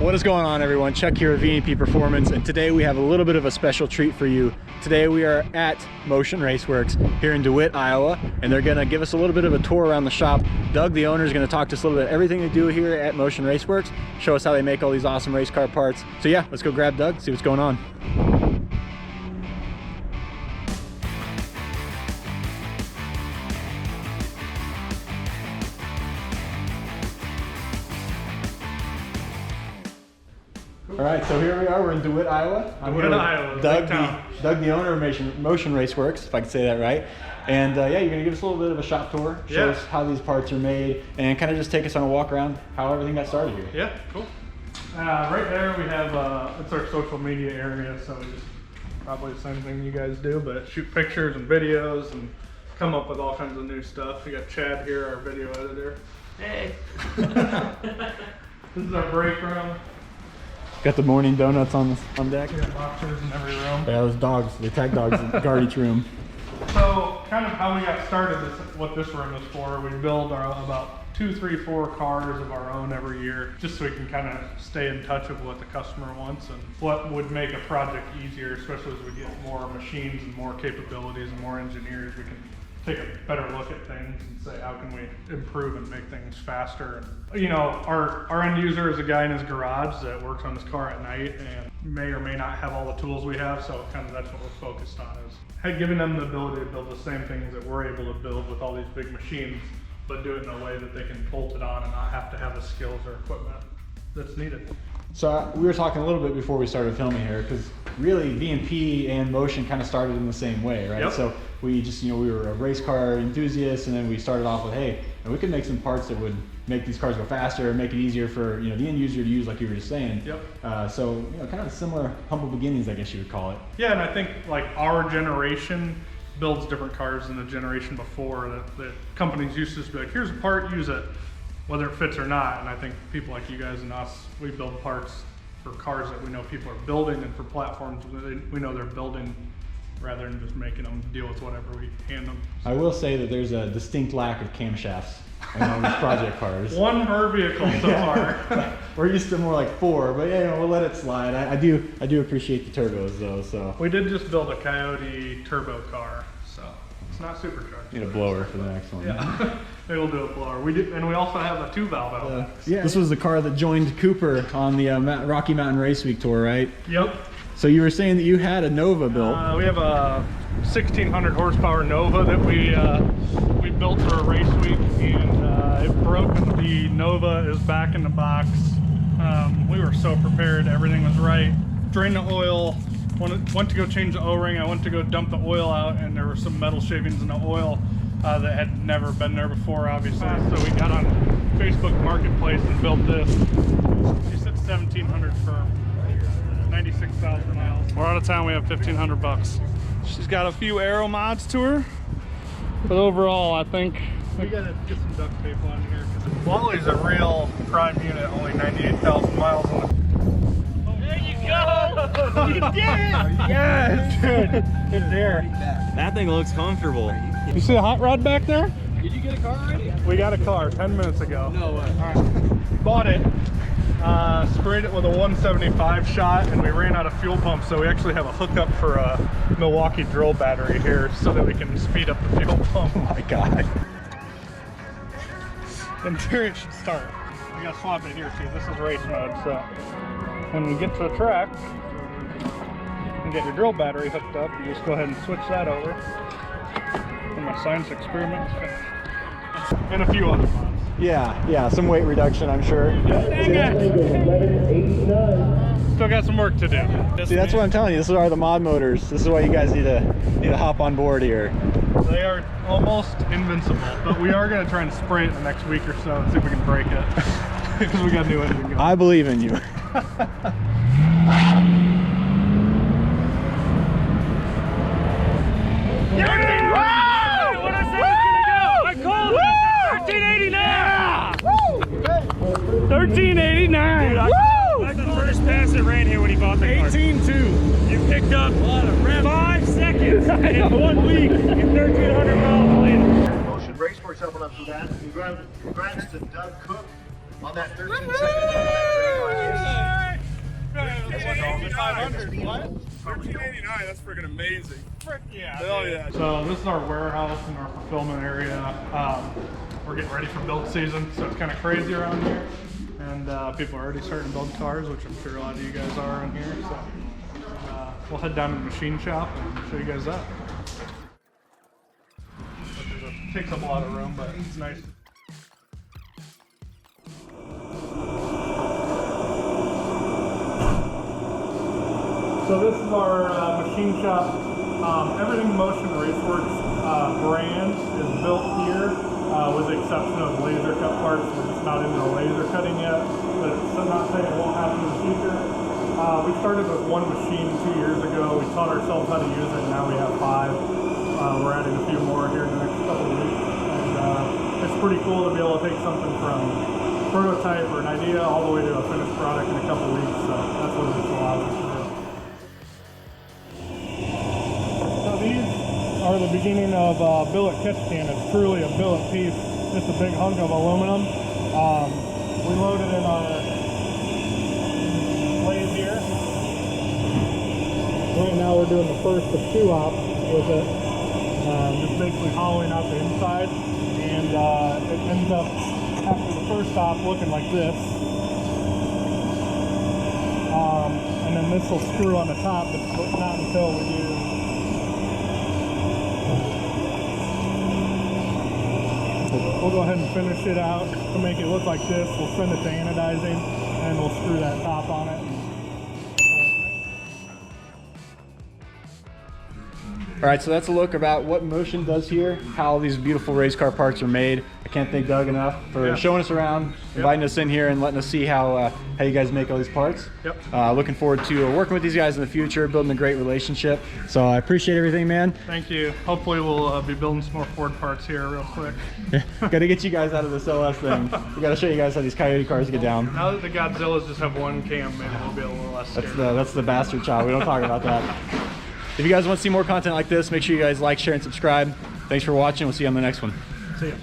What is going on, everyone? Chuck here at VNP Performance, and today we have a little bit of a special treat for you. Today we are at Motion Raceworks here in DeWitt, Iowa, and they're going to give us a little bit of a tour around the shop. Doug, the owner, is going to talk to us a little bit everything they do here at Motion Raceworks, show us how they make all these awesome race car parts. So yeah, let's go grab Doug, see what's going on. All right, so here we are. We're in DeWitt, Iowa. DeWitt, Iowa. Doug, the owner of Motion Raceworks, if I can say that right. And yeah, you're gonna give us a little bit of a shop tour, show us how these parts are made, and kind of just take us on a walk around how everything got started here. Yeah, cool. Right there we have, it's our social media area, so we just probably the same thing you guys do, but shoot pictures and videos and come up with all kinds of new stuff. We got Chad here, our video editor. Hey. This is our break room. Got the morning donuts on deck. We got boxers in every room. Yeah, those dogs, the tag dogs guard each room. So kind of how we got started, what this room is for, we build about 2, 3, 4 cars of our own every year, just so we can kind of stay in touch with what the customer wants and what would make a project easier, especially as we get more machines and more capabilities and more engineers. We can take a better look at things and say, how can we improve and make things faster? And, you know, our end user is a guy in his garage that works on his car at night and may or may not have all the tools we have, so kind of that's what we're focused on, is giving them the ability to build the same things that we're able to build with all these big machines, but do it in a way that they can bolt it on and not have to have the skills or equipment that's needed. So we were talking a little bit before we started filming here, because really VNP and Motion kind of started in the same way, right? Yep. So we just, you know, we were a race car enthusiast, and then we started off with, hey, and we could make some parts that would make these cars go faster and make it easier for, you know, the end user to use, like you were just saying. Yep. So, you know, kind of similar humble beginnings, I guess you would call it. Yeah, and I think like our generation builds different cars than the generation before, that companies used to just be like, here's a part, use it, whether it fits or not. And I think people like you guys and us, we build parts for cars that we know people are building and for platforms that we know they're building, rather than just making them deal with whatever we hand them. So. I will say that there's a distinct lack of camshafts on these project cars. One per vehicle so far. We're used to more like 4, but yeah, you know, we'll let it slide. I do appreciate the turbos though. So we did just build a Coyote turbo car, so it's not supercharged. Need a blower for the next one. Yeah, it'll do a blower. And we also have a 2-valve outlet. Yeah, this was the car that joined Cooper on the Rocky Mountain Race Week tour, right? Yep. So you were saying that you had a Nova built. We have a 1600 horsepower Nova that we built for a race week, and it broke. The Nova is back in the box. We were so prepared, everything was right. Drained the oil, went to go change the O-ring. I went to go dump the oil out, and there were some metal shavings in the oil that had never been there before, obviously. So we got on Facebook Marketplace and built this. She said 1700 firm. 96,000 miles. We're out of town, we have 1,500 bucks. She's got a few aero mods to her, but overall I think we gotta get some duct tape on here. Wally's a real prime unit, only 98,000 miles on it. There you go! You did it! Yes, dude, it's there. That thing looks comfortable. You see the hot rod back there? Did you get a car already? We got a car 10 minutes ago. No way. All right. Bought it. Sprayed it with a 175 shot, and we ran out of fuel pumps, so we actually have a hookup for a Milwaukee drill battery here so that we can speed up the fuel pump. Oh my god. And here it should start. We gotta swap it here, see, this is race mode, so when you get to the track and get your drill battery hooked up, you just go ahead and switch that over. And my science experiment is finished. And a few other mods. Yeah, some weight reduction, I'm sure. Still got some work to do. See, that's what I'm telling you. This are the mod motors. This is why you guys need to hop on board here. They are almost invincible, but we are going to try and spray it the next week or so and see if we can break it. Because we got a new engine going. I believe in you. What I said was gonna go! I called it! 1389! 1389! Dude, I the first pass that ran here when he bought the car. 18.2. You picked up 5 seconds in 1 week and 1,300 miles later. Motion Raceworks helping us with that. Congrats to Doug Cook on that 13 second. $1,500. What? $1,389. That's freaking amazing. Frick yeah. Hell yeah. So this is our warehouse and our fulfillment area. We're getting ready for build season, so it's kind of crazy around here. And people are already starting to build cars, which I'm sure a lot of you guys are in here. So we'll head down to the machine shop and show you guys that. It takes up a lot of room, but it's nice. So this is our machine shop. Everything Motion Raceworks brand is built here, with the exception of laser cut parts. We're just not into laser cutting yet, but it's not saying it won't happen in the future. We started with one machine 2 years ago. We taught ourselves how to use it, and now we have 5. We're adding a few more here in the next couple of weeks, and it's pretty cool to be able to take something from prototype or an idea all the way to a finished product in a couple of weeks. So that's what this allows us to do. These are the beginning of billet catch can. It's truly a billet piece, just a big hunk of aluminum. We loaded in our lathe here. Right now we're doing the first of 2 ops with it, just basically hollowing out the inside, and it ends up after the first op looking like this. And then this will screw on the top, but not until we do. We'll go ahead and finish it out to make it look like this. We'll send it to anodizing, and we'll screw that top on it. All right, so that's a look about what Motion does here, how these beautiful race car parts are made. I can't thank Doug enough for showing us around, inviting us in here and letting us see how you guys make all these parts. Looking forward to working with these guys in the future, building a great relationship. So I appreciate everything, man. Thank you. Hopefully we'll be building some more Ford parts here real quick. Got to get you guys out of this LS thing. We got to show you guys how these Coyote cars get down. Now that the Godzillas just have one cam, maybe we'll be a little less scared. That's the bastard child. We don't talk about that. If you guys want to see more content like this, make sure you guys like, share, and subscribe. Thanks for watching. We'll see you on the next one. See ya.